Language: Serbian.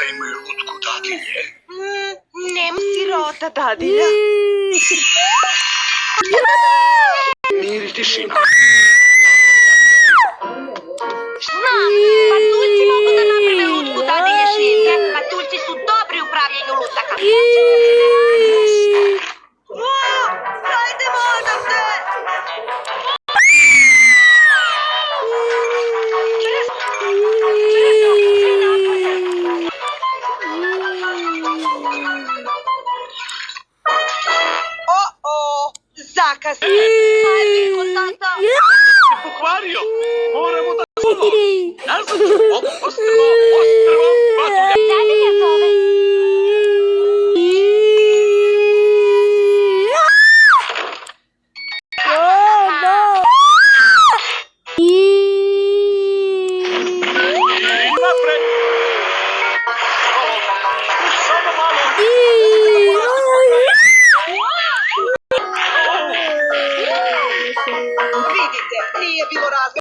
imaju lutku dadilje. Nema sirota dadilja. Mir i tišina. Znam, patuljci mogu da naprave lutku dadilje šinke. Patuljci su dobri u pravljenju lutaka. Hajdemo odavde! O-o, zakasno. Hajde, kontanta. Se pokvario. Moramo da solo. Nazad ću ovo ostrvo patulja. Dadilja zove. Napred. Samo malo. Vidite, nije bilo razloga.